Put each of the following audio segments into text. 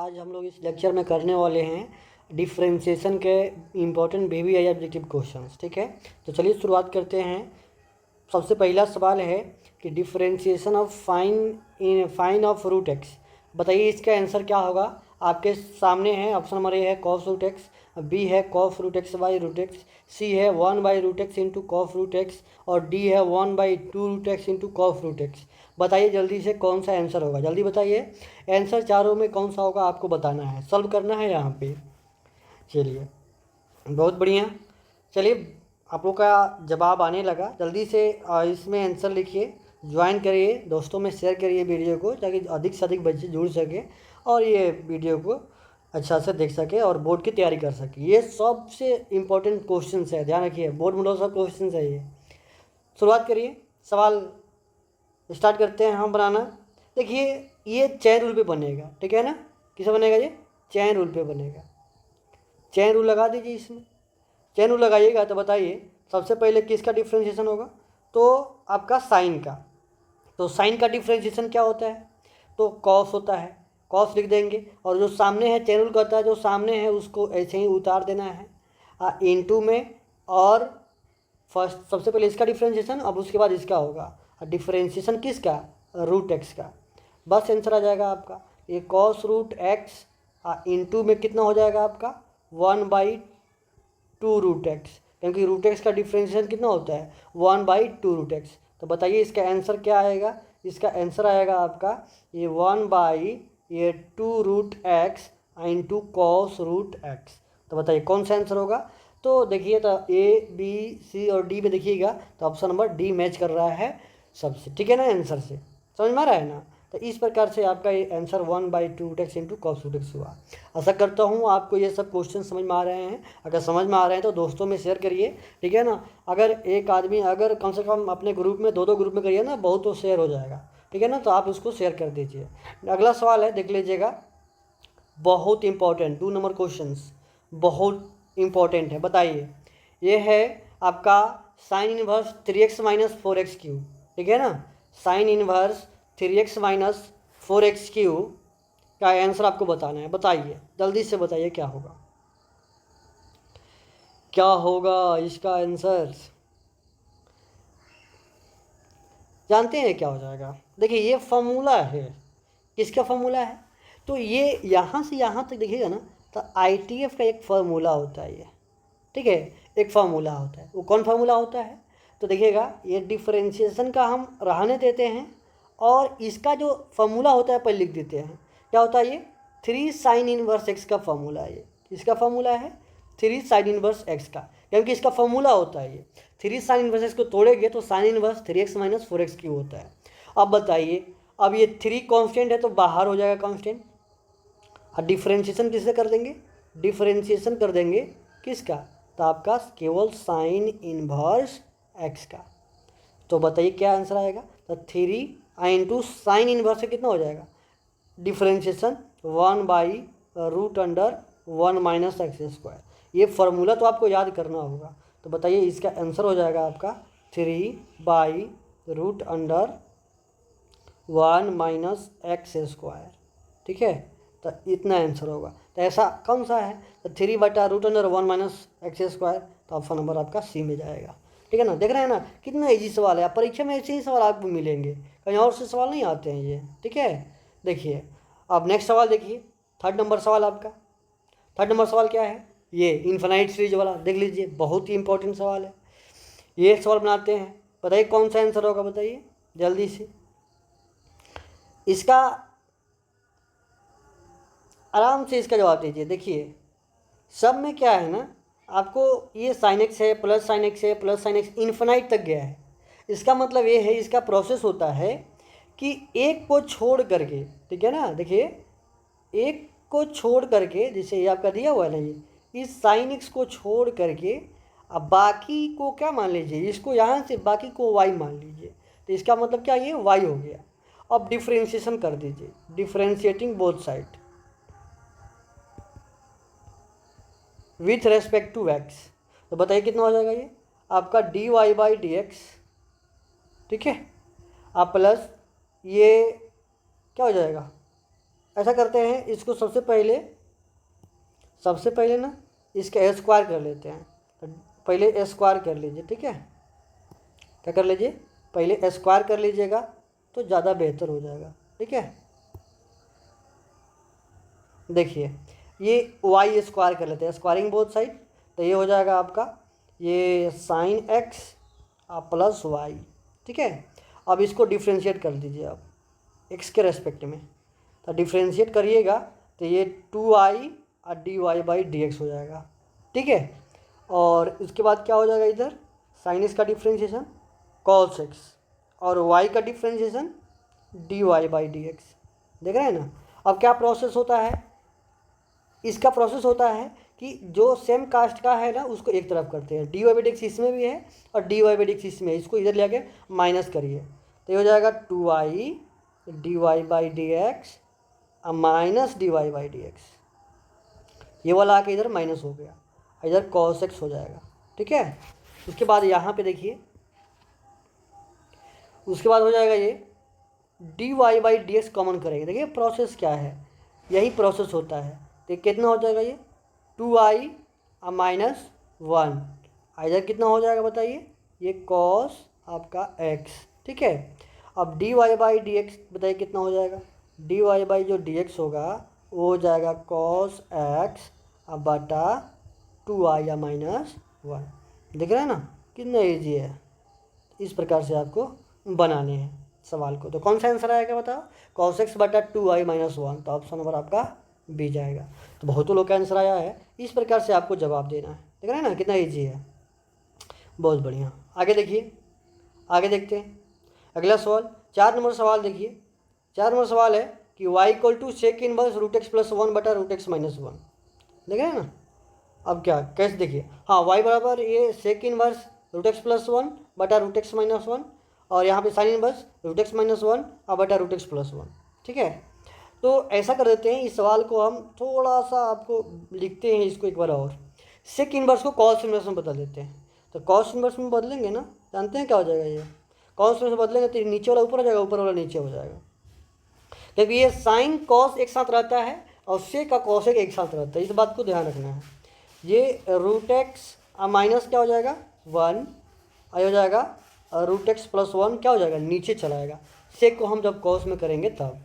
आज हम लोग इस लेक्चर में करने वाले हैं डिफरेंशिएशन के इम्पोर्टेंट बेबी या ऑब्जेक्टिव क्वेश्चंस। ठीक है, तो चलिए शुरुआत करते हैं। सबसे पहला सवाल है कि differentiation of sine of root x. बताइए इसका आंसर क्या होगा। आपके सामने है ऑप्शन नंबर ए है कॉस रूट एक्स, बी है cos root x by root x, C है 1/√x into cos root x और डी है 1/2√x into cos root x. बताइए जल्दी से कौन सा आंसर होगा, जल्दी बताइए। आंसर चारों में कौन सा होगा आपको बताना है, सॉल्व करना है यहाँ पे। चलिए बहुत बढ़िया। चलिए आप लोग का जवाब आने लगा, जल्दी से इसमें आंसर लिखिए, ज्वाइन करिए, दोस्तों में शेयर करिए वीडियो को ताकि अधिक से अधिक बच्चे जुड़ सके और ये वीडियो को अच्छा से देख सके और बोर्ड की तैयारी कर सके। ये सबसे इम्पोर्टेंट क्वेश्चन है, ध्यान रखिए, बोर्ड में सब क्वेश्चन है ये। शुरुआत करिए, सवाल स्टार्ट करते हैं हम बनाना। देखिए ये चैन रूल पे बनेगा, ठीक है ना। किसे बनेगा ये? चैन रूल पे बनेगा। चैन रूल लगा दीजिए इसमें। चैन रूल लगाइएगा तो बताइए सबसे पहले किसका डिफ्रेंशिएशन होगा, तो आपका साइन का। तो साइन का डिफ्रेंशिएशन क्या होता है, तो कॉस होता है, कॉस लिख देंगे। और जो सामने है चैन रूल कहता है जो सामने है उसको ऐसे ही उतार देना है इनटू में, और फर्स्ट सबसे पहले इसका डिफ्रेंशिएशन, अब उसके बाद इसका होगा डिफ्रेंशिएशन किसका, रूट एक्स का। बस आंसर आ जाएगा आपका ये कॉस रूट एक्स इनटू में कितना हो जाएगा आपका 1/2√x, क्योंकि रूट एक्स का डिफ्रेंशिएशन कितना होता है 1/2√x। तो बताइए इसका आंसर क्या आएगा। इसका आंसर आएगा आपका ये 1/2√x into cos root x. तो बताइए कौन सा आंसर होगा। तो देखिए तो ए बी सी और डी में देखिएगा तो ऑप्शन नंबर डी मैच कर रहा है सबसे, ठीक है ना, आंसर से। समझ में आ रहा है ना। तो इस प्रकार से आपका ये answer 1/2√x into cos root x हुआ। आशा करता हूँ आपको ये सब क्वेश्चन समझ में आ रहे हैं। अगर समझ में आ रहे हैं तो दोस्तों में शेयर करिए, ठीक है ना। अगर एक आदमी अगर कम से कम अपने ग्रुप में दो ग्रुप में करिए ना, बहुत तो शेयर हो जाएगा, ठीक है ना। तो आप उसको शेयर कर दीजिए। अगला सवाल है, देख लीजिएगा, बहुत इंपॉर्टेंट 2 नंबर क्वेश्चन, बहुत इंपॉर्टेंट है। बताइए ये है आपका sine inverse 3x minus 4x cube, ठीक है ना। Sine inverse 3x minus 4x cube का आंसर आपको बताना है। बताइए जल्दी से बताइए क्या होगा, क्या होगा इसका आंसर। जानते हैं क्या हो जाएगा। देखिए ये फॉर्मूला है, किसका फॉर्मूला है, तो ये यहाँ से यहाँ तक देखिएगा ना, तो ITF का एक फार्मूला होता है ये, ठीक है, एक फार्मूला होता है। वो कौन फार्मूला होता है, तो देखिएगा ये डिफरेंशिएशन का हम रहने देते हैं और इसका जो फार्मूला होता है पहले लिख देते हैं। क्या होता है ये 3 साइन इनवर्स एक्स का फार्मूला है। ये इसका फार्मूला है 3 साइन इनवर्स एक्स का, क्योंकि इसका फार्मूला होता है ये 3 साइन इनवर्स एक्स को तोड़ेंगे तो sine inverse 3x minus 4x क्यों होता है। अब बताइए, अब ये 3 कांस्टेंट है तो बाहर हो जाएगा कांस्टेंट, और डिफरेंशिएशन किससे कर देंगे, डिफरेंशिएशन कर देंगे किसका, तो आपका केवल साइन इनवर्स एक्स का। तो बताइए क्या आंसर आएगा, तो 3 इंटू साइन इनवर्स से कितना हो जाएगा डिफरेंशिएशन 1/√1 माइनस एक्स स्क्वायर। ये फार्मूला तो आपको याद करना होगा। तो बताइए इसका आंसर हो जाएगा आपका 3/√1 माइनस एक्स स्क्वायर, ठीक है। तो इतना आंसर होगा। तो ऐसा कौन सा है, तो 3/√1 माइनस एक्स स्क्वायर। तो ऑप्शन नंबर आपका सी में जाएगा, ठीक है ना। देख रहे हैं ना कितना इजी सवाल है। परीक्षा में ऐसे ही सवाल आपको मिलेंगे, कहीं और से सवाल नहीं आते हैं ये, ठीक है। देखिए अब नेक्स्ट सवाल देखिए, 3rd नंबर सवाल आपका। 3rd नंबर सवाल क्या है, ये इन्फिनाइट सीरीज वाला, देख लीजिए बहुत ही इंपॉर्टेंट सवाल है। ये सवाल बनाते हैं, बताइए कौन सा आंसर होगा, बताइए जल्दी से। इसका आराम से इसका जवाब दीजिए। देखिए सब में क्या है ना, आपको ये साइन एक्स है प्लस साइन एक्स है प्लस साइन एक्स इन्फिनाइट तक गया है। इसका मतलब ये है, इसका प्रोसेस होता है कि एक को छोड़ करके, ठीक है ना। देखिए एक को छोड़ करके, जैसे ये आपका दिया हुआ है ना, ये इस साइन एक्स को छोड़ करके अब बाकी को क्या मान लीजिए, इसको यहाँ से बाकी को वाई मान लीजिए। तो इसका मतलब क्या, ये वाई हो गया। अब डिफ्रेंशिएशन कर दीजिए, differentiating both side with respect to x. तो बताइए कितना हो जाएगा ये आपका dy/dx, ठीक है। आप प्लस ये क्या हो जाएगा ऐसा करते हैं, इसको सबसे पहले ना इसका स्क्वायर कर लेते हैं। तो पहले स्क्वायर कर लीजिए, ठीक है। क्या कर लीजिए, पहले स्क्वायर कर लीजिएगा तो ज़्यादा बेहतर हो जाएगा, ठीक है। देखिए ये वाई स्क्वायर कर लेते हैं, स्क्वायरिंग बोथ साइड, तो ये हो जाएगा आपका ये साइन एक्स प्लस वाई, ठीक है। अब इसको डिफ्रेंशिएट कर दीजिए आप एक्स के रेस्पेक्ट में, तो डिफ्रेंशिएट करिएगा तो ये 2i और dy/dx हो जाएगा, ठीक है। और इसके बाद क्या हो जाएगा, इधर साइन एक्स का डिफ्रेंशिएशन कॉस एक्स और y का डिफ्रेंशिएशन dy/dx, देख रहे हैं ना। अब क्या प्रोसेस होता है, इसका प्रोसेस होता है कि जो सेम कास्ट का है ना उसको एक तरफ करते हैं, dy/dx इसमें भी है और dy/dx इसमें है, इसको इधर ले आके माइनस करिए तो ये हो जाएगा 2i dy/dx माइनस dy/dx, ये वाला आके इधर माइनस हो गया, इधर cos x हो जाएगा, ठीक है। उसके बाद यहाँ पे देखिए, उसके बाद हो जाएगा ये dy/dx कॉमन करेंगे, देखिए प्रोसेस क्या है, यही प्रोसेस होता है। तो कितना हो जाएगा ये 2i माइनस 1, इधर कितना हो जाएगा बताइए, ये cos आपका x, ठीक है। अब dy/dx बताइए कितना हो जाएगा, dy जो dx होगा वो हो जाएगा cos x बटा 2i माइनस 1, देख रहे हैं ना कितना ईजी है। इस प्रकार से आपको बनाने हैं सवाल को। तो कौन सा आंसर आएगा बताओ, cos x बटा 2i माइनस 1, तो ऑप्शन नंबर आपका बी जाएगा। तो बहुतों लोग का आंसर आया है, इस प्रकार से आपको जवाब देना है, देख रहे हैं ना कितना ईजी है, बहुत बढ़िया। आगे देखिए, आगे देखते हैं अगला सवाल, 4 नंबर सवाल देखिए। 4 नंबर सवाल है कि y equal to sec inverse root x plus 1 बटा रूट एक्स माइनस 1, देख रहे हैं ना। अब क्या कैसे देखिए, हाँ y बराबर ये sec inverse root x plus 1 बटा रूट एक्स माइनस 1 और यहाँ पे sine inverse root x minus 1 और बटा रूट एक्स प्लस 1, ठीक है। तो ऐसा कर देते हैं, इस सवाल को हम थोड़ा सा आपको लिखते हैं इसको एक बार और, सेक इनवर्स को कॉस इनवर्स में बदल देते हैं। तो कॉस इनवर्स में बदलेंगे ना, जानते हैं क्या हो जाएगा, ये कॉस इनवर्स में बदलेंगे तो नीचे वाला ऊपर हो जाएगा, ऊपर वाला नीचे हो जाएगा, क्योंकि ये साइन कॉस एक साथ रहता है और सेक का कॉस एक साथ रहता है, इस बात को ध्यान रखना है। ये रूट एक्स माइनस क्या हो जाएगा 1, आई हो जाएगा रूट एक्स प्लस 1 क्या हो जाएगा नीचे चला आएगा, सेक को हम जब कॉस में करेंगे तब,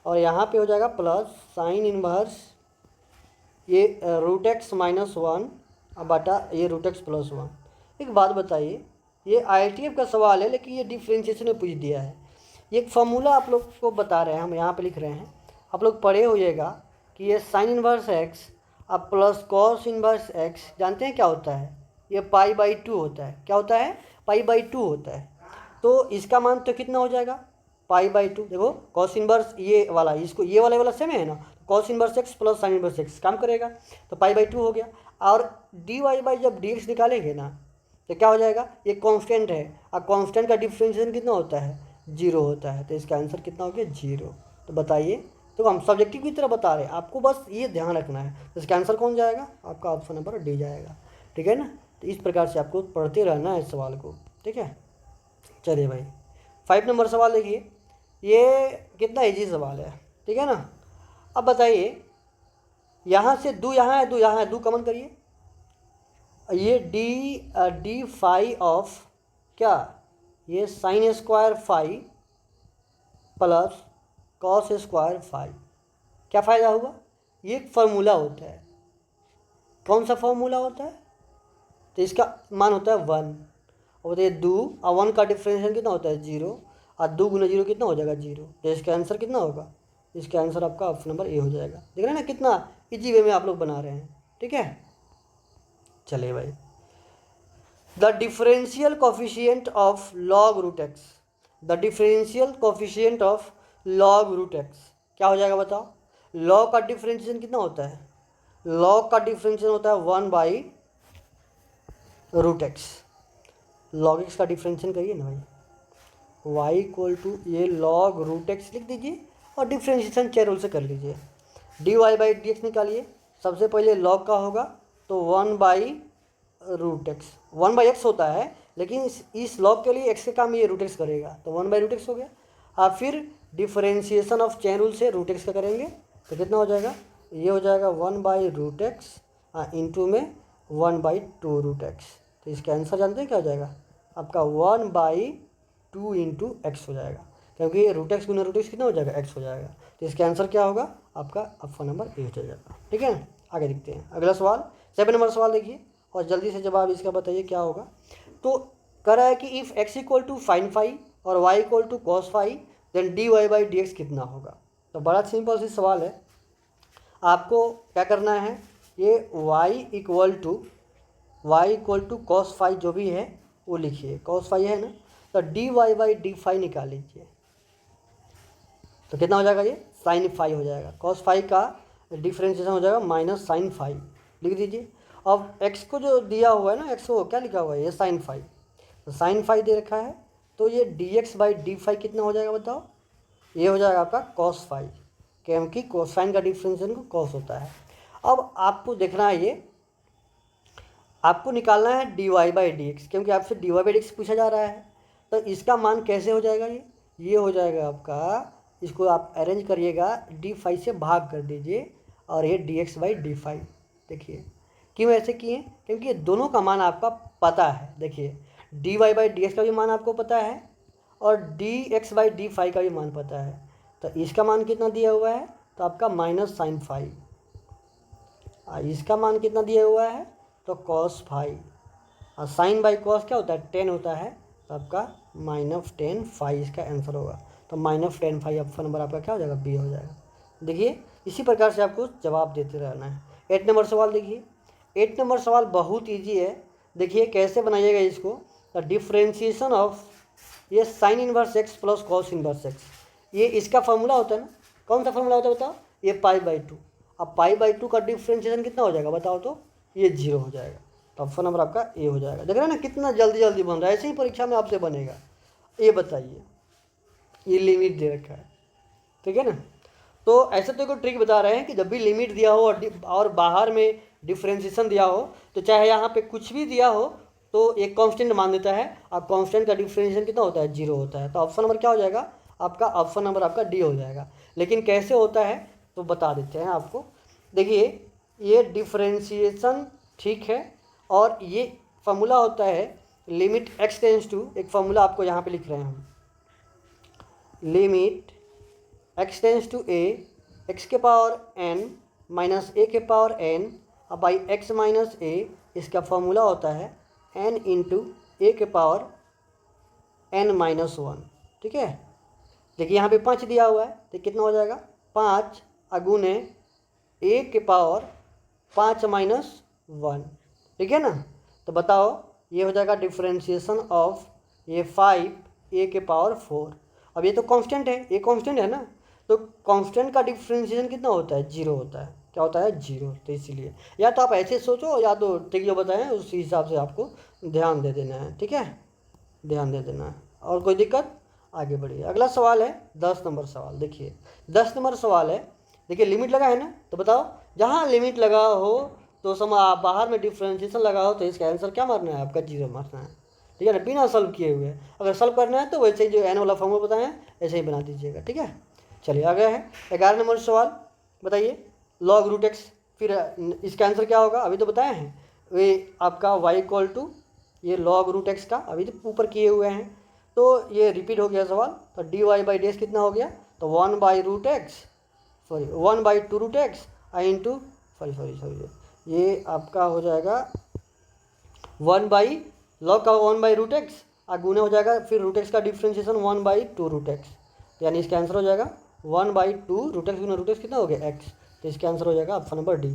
और यहाँ पे हो जाएगा प्लस साइन इनवर्स ये रूट एक्स माइनस 1 बटा ये रूट एक्स प्लस 1। एक बात बताइए, ये IITF का सवाल है लेकिन ये डिफ्रेंशिएशन में पूछ दिया है, ये एक फार्मूला आप लोग को बता रहे हैं, हम यहाँ पे लिख रहे हैं, आप लोग पढ़े होइएगा कि ये साइन इनवर्स एक्स अब प्लस कॉस इनवर्स एक्स जानते हैं क्या होता है, ये π/2 होता है, क्या होता है π/2 होता है। तो इसका मान तो कितना हो जाएगा π/2, देखो कॉस इनवर्स ये वाला, इसको ये वाला सेम है ना, cos inverse x plus sine inverse x काम करेगा तो π/2 हो गया। और dy जब dx निकालेंगे ना तो क्या हो जाएगा, ये कांस्टेंट है और कांस्टेंट का डिफरेंशिएशन कितना होता है 0 होता है, तो इसका आंसर कितना हो गया 0। तो बताइए, तो हम सब्जेक्टिव की तरह बता रहे हैं, आपको बस ये ध्यान रखना है, तो इसका आंसर कौन जाएगा, आपका ऑप्शन नंबर डी जाएगा, ठीक है ना। तो इस प्रकार से आपको पढ़ते रहना है इस सवाल को, ठीक है। चलिए भाई 5 नंबर सवाल देखिए, ये कितना ईजी सवाल है, ठीक है ना। अब बताइए, यहाँ से दो यहाँ है, दो यहाँ है, दो कॉमन करिए, ये डी फाई ऑफ क्या, ये sine square phi plus cos square phi, क्या फ़ायदा हुआ, ये एक फार्मूला होता है, कौन सा फार्मूला होता है, तो इसका मान होता है 1, और ये 2 और 1 का डिफरेंशियल कितना होता है 0, और 2 गुना 0 कितना हो जाएगा 0, तो इसका आंसर कितना होगा, इसका आंसर आपका ऑप्शन नंबर ए हो जाएगा। देख रहे हैं ना कितना इजी वे में आप लोग बना रहे हैं, ठीक है। चलिए भाई, the differential coefficient of log root x, the differential coefficient of log root x क्या हो जाएगा बताओ, लॉग का डिफरेंशिएशन कितना होता है, लॉग का डिफरेंशिएशन होता है 1/√x, लॉग एक्स का डिफरेंशिएशन करिए ना भाई, y इक्वल टू ये लॉग रूट एक्स लिख दीजिए और डिफरेंशिएशन चेयर रूल से कर लीजिए, dy/dx निकालिए, सबसे पहले लॉग का होगा तो 1/√x, 1/x होता है लेकिन इस लॉग के लिए x के काम ये √x करेगा तो 1/√x हो गया। आप फिर डिफरेंशिएशन ऑफ चेन रूल से √x का करेंगे तो कितना हो जाएगा, ये हो जाएगा 1/√x इंटू में 1/2√x। तो इसका आंसर जानते हैं क्या हो जाएगा आपका 1/2 इंटू एक्स हो जाएगा, क्योंकि ये √x गुना √x कितना हो जाएगा x हो जाएगा। तो इसका आंसर क्या होगा आपका ऑप्शन नंबर ए हो जाएगा। ठीक है ना, आगे देखते हैं अगला सवाल 7 नंबर सवाल देखिए और जल्दी से जवाब इसका बताइए क्या होगा। तो कह रहा है कि इफ़ x = sin फाई और y = cos phi then dy/dx कितना होगा। तो बड़ा सिंपल सी सवाल है, आपको क्या करना है, ये y = cos फाई जो भी है वो लिखिए, cos फाई है ना, तो dy/d निकाल लीजिए। तो कितना हो जाएगा, ये sin फाई हो जाएगा। cos फाई का डिफ्रेंशिएशन हो जाएगा -sin फाई, लिख दीजिए। अब x को जो दिया हुआ है ना, x को क्या लिखा हुआ है, ये sin फाई, तो sin फाई दे रखा है, तो ये dx/d कितना हो जाएगा बताओ, ये हो जाएगा आपका cos फाई, क्योंकि कोसाइन का डिफ्रेंशिएशन को cos होता है। अब आपको देखना है, ये आपको निकालना है dy/dx, क्योंकि आपसे dy/dx पूछा जा रहा है। तो इसका मान कैसे हो जाएगा, ये हो जाएगा आपका, इसको आप अरेंज करिएगा, d से भाग कर दीजिए और ये dx/d। देखिए क्यों ऐसे किए, क्योंकि ये दोनों का मान आपका पता है। देखिए dy/dx का भी मान आपको पता है और dx/d का भी मान पता है। तो इसका मान कितना दिया हुआ है, तो आपका -sin फाई, इसका मान कितना दिया हुआ है, तो cos फाई, और sin/cos क्या होता है, 10 होता है, तो आपका -10 फाई इसका आंसर होगा। तो -10 फाई ऑप्शन नंबर आपका क्या हो जाएगा, बी हो जाएगा। देखिए इसी प्रकार से आपको जवाब देते रहना है। 8 नंबर सवाल देखिए, 8 नंबर सवाल बहुत ईजी है। देखिए कैसे बनाइएगा इसको, द डिफ्रेंशिएशन ऑफ ये sin inverse x plus cos inverse x, ये इसका फॉर्मूला होता है ना, कौन सा फॉर्मूला होता है बताओ, ये π/2। अब π/2 का डिफ्रेंशिएशन कितना हो जाएगा बताओ, तो ये 0 हो जाएगा। तो ऑप्शन नंबर आपका ए हो जाएगा। देख रहे हैं ना कितना जल्दी जल्दी बन रहा है, ऐसे ही परीक्षा में आपसे बनेगा। ये बताइए, ये लिमिट दे रखा है, ठीक है ना। तो ऐसे तो कोई ट्रिक बता रहे हैं कि जब भी लिमिट दिया हो और बाहर में डिफ्रेंशिएशन दिया हो, तो चाहे यहाँ पे कुछ भी दिया हो तो एक कांस्टेंट मान देता है, और कांस्टेंट का डिफ्रेंशिएशन कितना होता है, 0 होता है। तो ऑप्शन नंबर क्या हो जाएगा आपका, ऑप्शन नंबर आपका डी हो जाएगा। लेकिन कैसे होता है तो बता देते हैं आपको। देखिए ये डिफ्रेंशिएशन ठीक है, और ये फार्मूला होता है लिमिट x टेंस टू, एक फार्मूला आपको यहाँ पे लिख रहे हैं हम, limit x tends to a x के पावर n माइनस a के पावर n अब बाई x माइनस a, इसका फार्मूला होता है n इंटू a के पावर n-1। ठीक है, देखिए यहाँ पे 5 दिया हुआ है, तो कितना हो जाएगा 5 अगुने a के पावर 5-1। ठीक है ना। तो बताओ ये हो जाएगा डिफ्रेंशिएशन ऑफ ये 5 a के पावर 4। अब ये तो कांस्टेंट है, ये कांस्टेंट है ना, तो कांस्टेंट का डिफ्रेंशिएशन कितना होता है, 0 होता है। क्या होता है, 0। तो इसीलिए या तो आप ऐसे सोचो या तो ठीक जो बताएं उस हिसाब से आपको ध्यान दे देना है। ठीक है, ध्यान दे देना है। और कोई दिक्कत, आगे बढ़िए। अगला सवाल है 10 नंबर सवाल। देखिए 10 नंबर सवाल है, देखिए लिमिट लगा है ना, तो बताओ जहाँ लिमिट लगा हो तो बाहर में डिफ्रेंशिएशन लगा हो तो इसका आंसर क्या मारना है आपका, 0 मारना है। ठीक है ना, बिना सॉल्व किए हुए। अगर सॉल्व करना है तो वैसे ही जो एन वाला फॉर्मूला बताएं ऐसे ही बना दीजिएगा। ठीक है, चलिए आगे है 11 नंबर सवाल। बताइए लॉग रूट एक्स, फिर इसका आंसर क्या होगा, अभी तो बताए हैं ये आपका y इक्वल टू ये लॉग रूट एक्स का, अभी तो ऊपर किए हुए हैं तो ये रिपीट हो गया सवाल। तो dy/dx कितना हो गया, तो 1/2√x इंटू सॉरी ये आपका हो जाएगा 1 का 1/√x गुना हो जाएगा फिर √x का डिफ्रेंशिएशन 1/2√x, यानी इसका आंसर हो जाएगा 1/2√x गुना √x कितना हो गया x। तो इसका आंसर हो जाएगा ऑप्शन नंबर डी।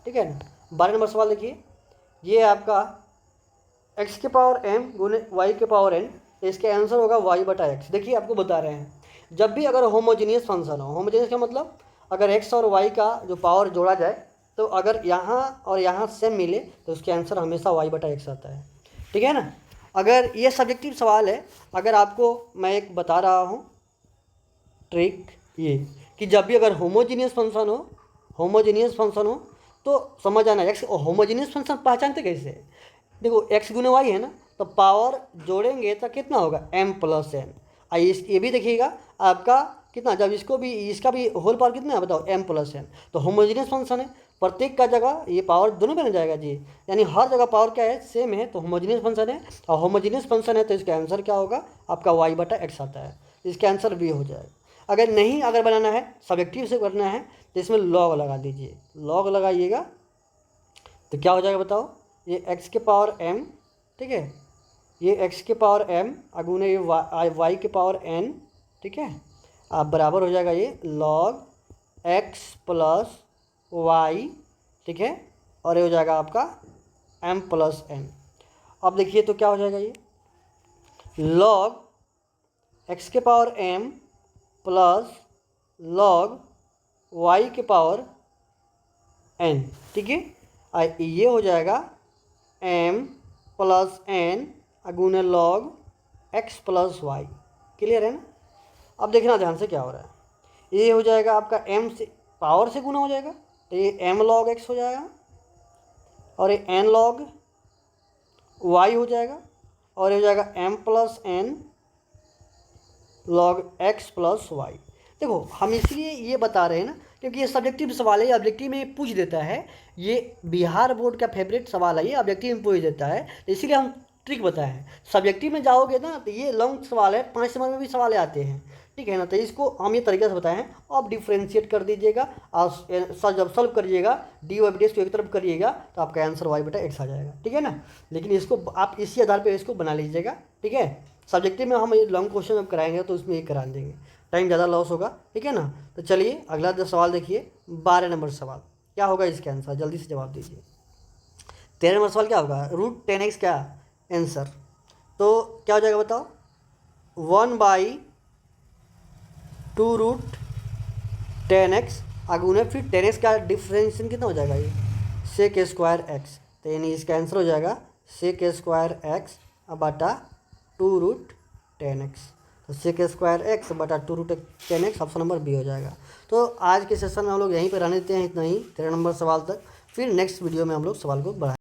ठीक है ना। 12 नंबर सवाल देखिए, ये आपका x के पावर m गुने y के पावर n, इसका आंसर होगा y/x। देखिए आपको बता रहे हैं जब भी अगर होमोजीनियस फंक्शन हो, होमोजीनियस का मतलब अगर x और y का जो पावर जोड़ा जाए तो अगर यहाँ और यहाँ सेम मिले तो उसके आंसर हमेशा y/x आता है। ठीक है ना। अगर ये सब्जेक्टिव सवाल है, अगर आपको मैं एक बता रहा हूँ ट्रिक, ये कि जब भी अगर होमोजीनियस फंक्शन हो तो समझ आना। एक्स होमोजीनियस फंक्शन पहचानते कैसे, देखो x गुने y है ना, तो पावर जोड़ेंगे तो कितना होगा m + n। ये भी देखिएगा आपका कितना, जब इसको भी इसका भी होल पावर कितना है बताओ, m प्लस n। तो होमोजीनियस फंक्शन है, प्रत्येक का जगह ये पावर दोनों में जाएगा जी, यानी हर जगह पावर क्या है, सेम है, तो होमोजीनियस फंक्शन है। और होमोजीनियस फंक्शन है तो इसका आंसर क्या होगा आपका y/x आता है, इसका आंसर b हो जाएगा। अगर नहीं अगर बनाना है सब्जेक्टिव से करना है तो इसमें लॉग लगा दीजिए, लॉग लगाइएगा तो क्या हो जाएगा बताओ, ये x के पावर m, ठीक है, ये x के पावर m अगुने ये y के पावर n, ठीक है, आप बराबर हो जाएगा ये लॉग x प्लस y, ठीक है, और ये हो जाएगा आपका m प्लस n। अब देखिए तो क्या हो जाएगा, ये लॉग x के power m plus log y के पावर n, ठीक है, ये हो जाएगा m प्लस n अगुने log x plus y। Clear है ना। अब देखना ध्यान से क्या हो रहा है, ये हो जाएगा आपका m से पावर से गुना हो जाएगा तो ये m लॉग x हो जाएगा, और ये n लॉग y हो जाएगा, और ये हो जाएगा m plus n log x plus y। देखो हम इसलिए ये बता रहे हैं ना क्योंकि ये सब्जेक्टिव सवाल है, ऑब्जेक्टिव में ये पूछ देता है, ये बिहार बोर्ड का फेवरेट सवाल है, ये ऑब्जेक्टिव में पूछ देता है, इसीलिए हम ट्रिक बताए हैं। सब्जेक्टिव में जाओगे ना तो ये लॉन्ग सवाल है, 5 नंबर में भी सवाल आते हैं, ठीक है ना। तो इसको हम ये तरीके से बताए हैं, आप डिफ्रेंशिएट कर दीजिएगा और जब सॉल्व करिएगा डी वाई को एक तरफ करिएगा तो आपका आंसर y/x आ जाएगा, ठीक है ना। लेकिन इसको आप इसी आधार पर इसको बना लीजिएगा, ठीक है। सब्जेक्टिव में हम ये लॉन्ग क्वेश्चन जब कराएंगे तो उसमें ये करा देंगे, टाइम ज़्यादा लॉस होगा, ठीक है ना। तो चलिए अगला सवाल देखिए, 12 नंबर सवाल क्या होगा इसका आंसर, जल्दी से जवाब दीजिए। 13 नंबर सवाल क्या होगा, √10x क्या आंसर, तो क्या हो जाएगा बताओ, 1/2√10x अगुने फिर 10x का डिफ्रेंशिएशन कितना हो जाएगा, ये sec² x, तो यानी इसका आंसर हो जाएगा sec² x बटा 2√10x, तो sec² x बटा 2√10x ऑप्शन नंबर बी हो जाएगा। तो आज के सेशन में हम लोग यहीं पर रहने देते हैं, इतना ही 13 नंबर सवाल तक, फिर नेक्स्ट वीडियो में हम लोग सवाल को बढ़ाएंगे।